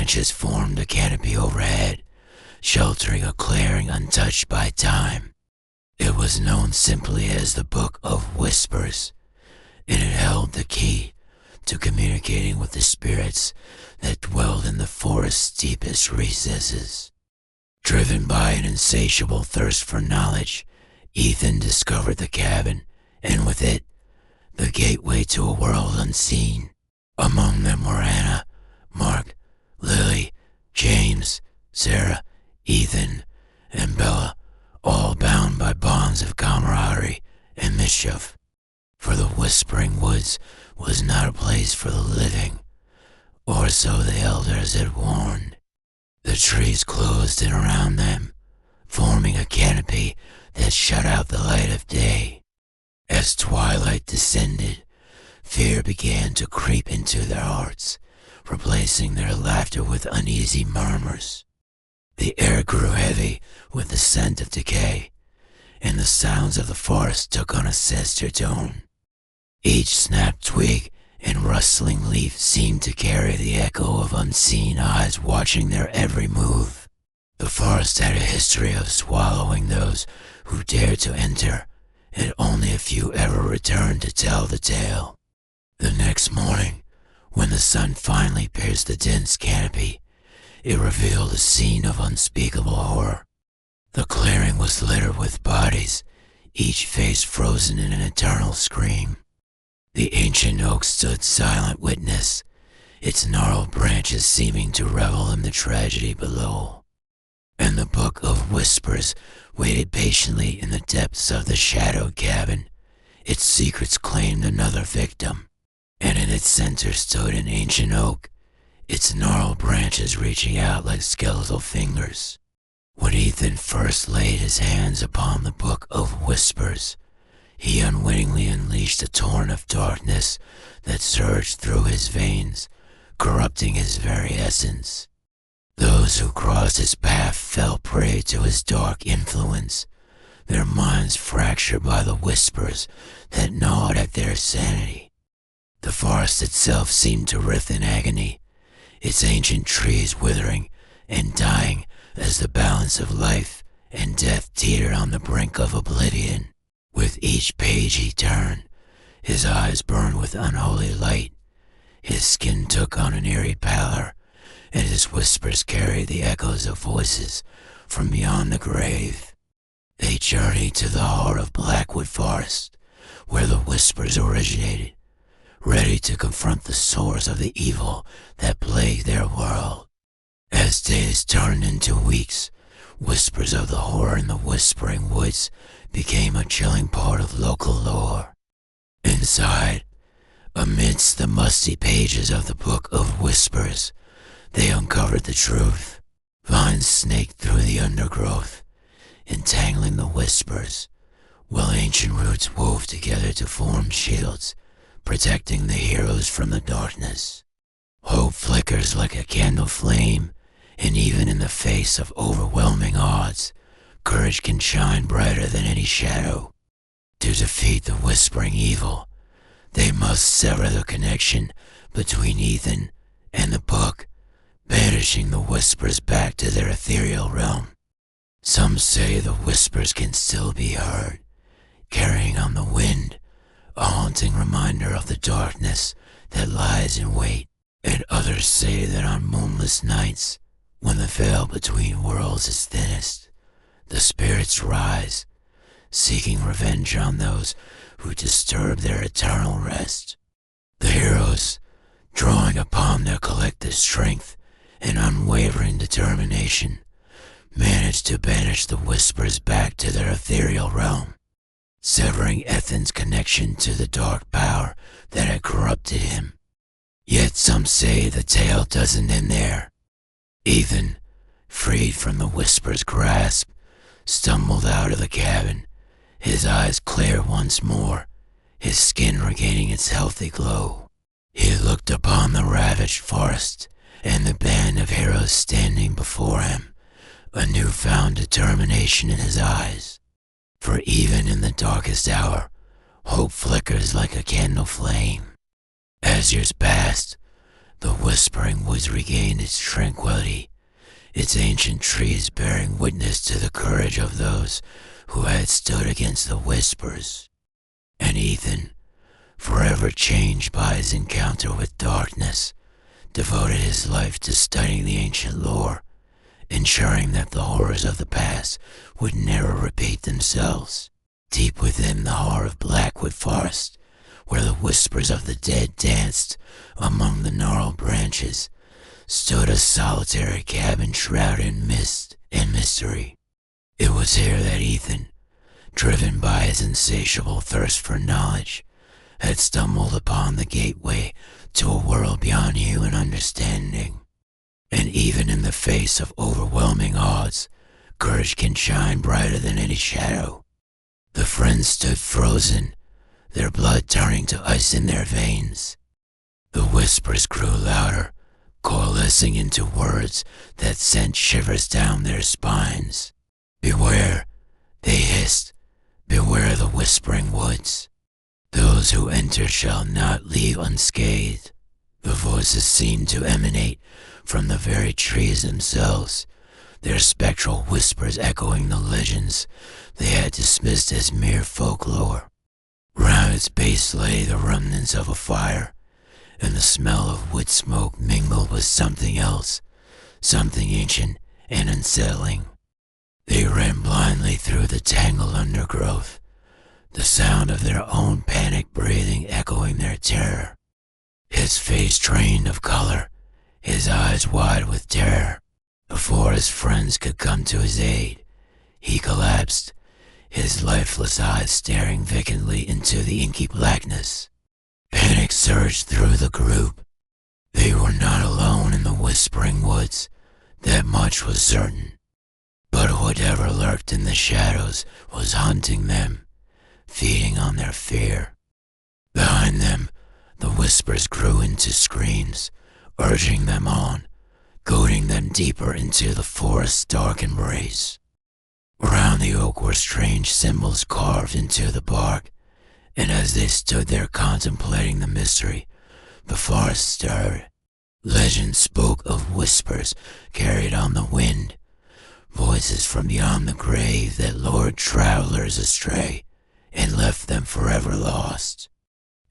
branches formed a canopy overhead, sheltering a clearing untouched by time. It was known simply as the Book of Whispers, and it held the key to communicating with the spirits that dwelled in the forest's deepest recesses. Driven by an insatiable thirst for knowledge, Ethan discovered the cabin, and with it, the gateway to a world unseen. Among them were Anna, Mark, Lily, James, Sarah, Ethan, and Bella, all bound by bonds of camaraderie and mischief. For the Whispering Woods was not a place for the living, or so the elders had warned. The trees closed in around them, forming a canopy that shut out the light of day. As twilight descended, fear began to creep into their hearts, replacing their laughter with uneasy murmurs. The air grew heavy with the scent of decay, and the sounds of the forest took on a sinister tone. Each snapped twig and rustling leaf seemed to carry the echo of unseen eyes watching their every move. The forest had a history of swallowing those who dared to enter, and only a few ever returned to tell the tale. The next morning, when the sun finally pierced the dense canopy, it revealed a scene of unspeakable horror. The clearing was littered with bodies, each face frozen in an eternal scream. The ancient oak stood silent witness, its gnarled branches seeming to revel in the tragedy below. And the Book of Whispers waited patiently in the depths of the shadowed cabin. Its secrets claimed another victim, and in its center stood an ancient oak, its gnarled branches reaching out like skeletal fingers. When Ethan first laid his hands upon the Book of Whispers, he unwittingly unleashed a torrent of darkness that surged through his veins, corrupting his very essence. Those who crossed his path fell prey to his dark influence, their minds fractured by the whispers that gnawed at their sanity. The forest itself seemed to writhe in agony, its ancient trees withering and dying as the balance of life and death teetered on the brink of oblivion. With each page he turned, his eyes burned with unholy light, his skin took on an eerie pallor, and his whispers carried the echoes of voices from beyond the grave. They journeyed to the heart of Blackwood Forest, where the whispers originated, ready to confront the source of the evil that plagued their world. As days turned into weeks, whispers of the horror in the Whispering Woods became a chilling part of local lore. Inside, amidst the musty pages of the Book of Whispers, they uncovered the truth. Vines snaked through the undergrowth, entangling the whispers, while ancient roots wove together to form shields, protecting the heroes from the darkness. Hope flickers like a candle flame, and even in the face of overwhelming odds, courage can shine brighter than any shadow. To defeat the whispering evil, they must sever the connection between Ethan and the book, banishing the whispers back to their ethereal realm. Some say the whispers can still be heard, carrying on the wind, a haunting reminder of the darkness that lies in wait. And others say that on moonless nights, when the veil between worlds is thinnest, the spirits rise, seeking revenge on those who disturb their eternal rest. The heroes, drawing upon their collective strength and unwavering determination, manage to banish the whispers back to their ethereal realm, severing Ethan's connection to the dark power that had corrupted him. Yet some say the tale doesn't end there. Ethan, freed from the whisper's grasp, stumbled out of the cabin, his eyes clear once more, his skin regaining its healthy glow. He looked upon the ravaged forest and the band of heroes standing before him, a newfound determination in his eyes. For even in the darkest hour, hope flickers like a candle flame. As years passed, The Whispering Woods regained its tranquility, its ancient trees bearing witness to the courage of those who had stood against the whispers. And Ethan, forever changed by his encounter with darkness, devoted his life to studying the ancient lore, ensuring that the horrors of the past would never repeat themselves. Deep within the heart of Blackwood Forest, where the whispers of the dead danced among the gnarled branches, stood a solitary cabin shrouded in mist and mystery. It was here that Ethan, driven by his insatiable thirst for knowledge, had stumbled upon the gateway to a world beyond human understanding. And even in the face of overwhelming odds, courage can shine brighter than any shadow. The friends stood frozen, their blood turning to ice in their veins. The whispers grew louder, coalescing into words that sent shivers down their spines. "Beware," they hissed, "beware the Whispering Woods. Those who enter shall not leave unscathed." The voices seemed to emanate from the very trees themselves, their spectral whispers echoing the legends they had dismissed as mere folklore. Round its base lay the remnants of a fire, and the smell of wood smoke mingled with something else, something ancient and unsettling. They ran blindly through the tangled undergrowth, the sound of their own panic breathing echoing their terror. His face drained of color, his eyes wide with terror. Before his friends could come to his aid, he collapsed, his lifeless eyes staring vacantly into the inky blackness. Panic surged through the group. They were not alone in the Whispering Woods, that much was certain. But whatever lurked in the shadows was hunting them, feeding on their fear. Behind them, the whispers grew into screams, urging them on, goading them deeper into the forest's dark embrace. Around the oak were strange symbols carved into the bark, and as they stood there contemplating the mystery, the forest stirred. Legend spoke of whispers carried on the wind, voices from beyond the grave that lured travelers astray and left them forever lost.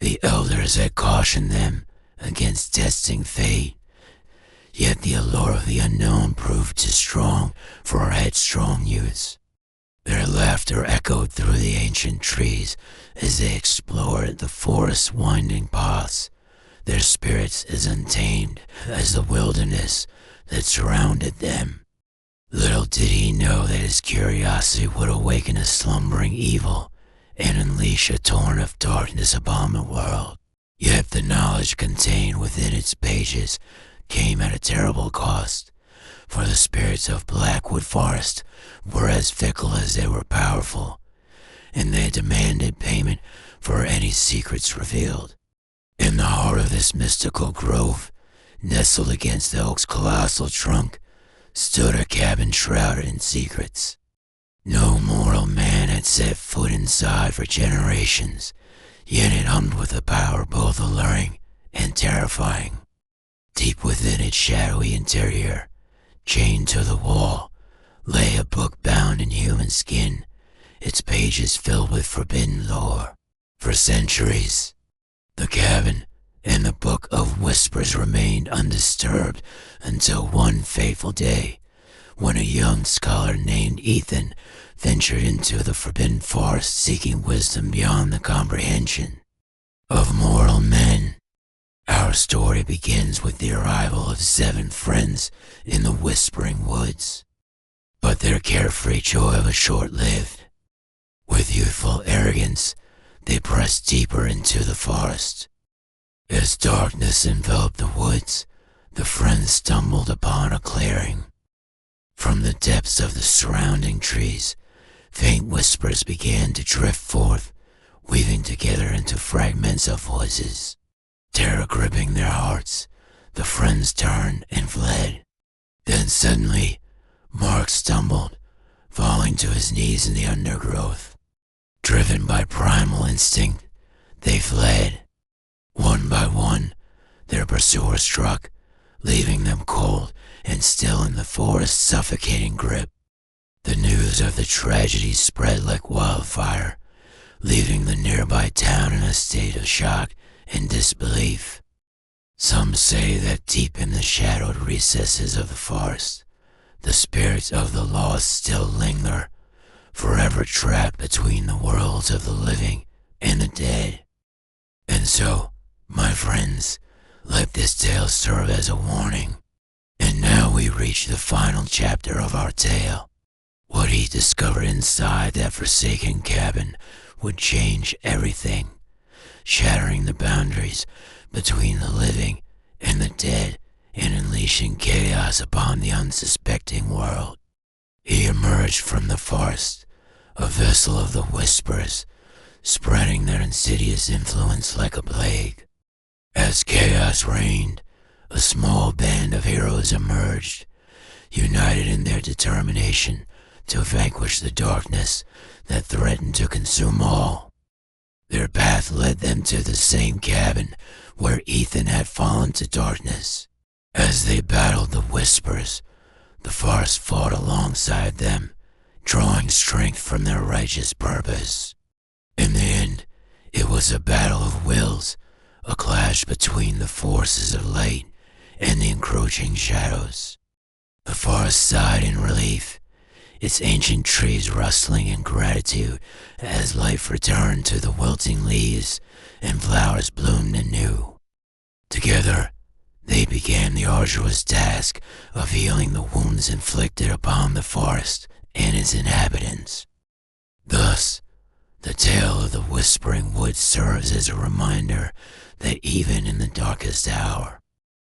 The elders had cautioned them against testing fate, yet the allure of the unknown proved too strong for our headstrong youths. Their laughter echoed through the ancient trees as they explored the forest's winding paths, their spirits as untamed as the wilderness that surrounded them. Little did he know that his curiosity would awaken a slumbering evil and unleash a torrent of darkness upon the world. Yet the knowledge contained within its pages came at a terrible cost, for the spirits of Blackwood Forest were as fickle as they were powerful, and they demanded payment for any secrets revealed. In the heart of this mystical grove, nestled against the oak's colossal trunk, stood a cabin shrouded in secrets. No mortal man had set foot inside for generations, yet it hummed with a power both alluring and terrifying. Deep within its shadowy interior, chained to the wall, lay a book bound in human skin, its pages filled with forbidden lore. For centuries, the cabin and the Book of Whispers remained undisturbed until one fateful day, when a young scholar named Ethan ventured into the forbidden forest seeking wisdom beyond the comprehension of mortal men. Our story begins with the arrival of 7 friends in the Whispering Woods, but their carefree joy was short-lived. With youthful arrogance, they pressed deeper into the forest. As darkness enveloped the woods, the friends stumbled upon a clearing. From the depths of the surrounding trees, faint whispers began to drift forth, weaving together into fragments of voices. Terror gripping their hearts, the friends turned and fled. Then suddenly, Mark stumbled, falling to his knees in the undergrowth. Driven by primal instinct, they fled. One by one, Their pursuer struck, leaving them cold and still in the forest's suffocating grip. The news of the tragedy spread like wildfire, leaving the nearby town in a state of shock and disbelief. Some say that deep in the shadowed recesses of the forest, the spirits of the lost still linger, forever trapped between the worlds of the living and the dead. And so, my friends, let this tale serve as a warning. And now we reach the final chapter of our tale. What he discovered inside that forsaken cabin would change everything, shattering the boundaries between the living and the dead and unleashing chaos upon the unsuspecting world. He emerged from the forest, a vessel of the Whispers, spreading their insidious influence like a plague. As chaos reigned, a small band of heroes emerged, united in their determination to vanquish the darkness that threatened to consume all. Their path led them to the same cabin where Ethan had fallen to darkness. As they battled the Whispers, the forest fought alongside them, drawing strength from their righteous purpose. In the end, it was a battle of wills, a clash between the forces of light and the encroaching shadows. The forest sighed in relief, its ancient trees rustling in gratitude as life returned to the wilting leaves and flowers bloomed anew. Together, they began the arduous task of healing the wounds inflicted upon the forest and its inhabitants. Thus, the tale of the Whispering Woods serves as a reminder that even in the darkest hour,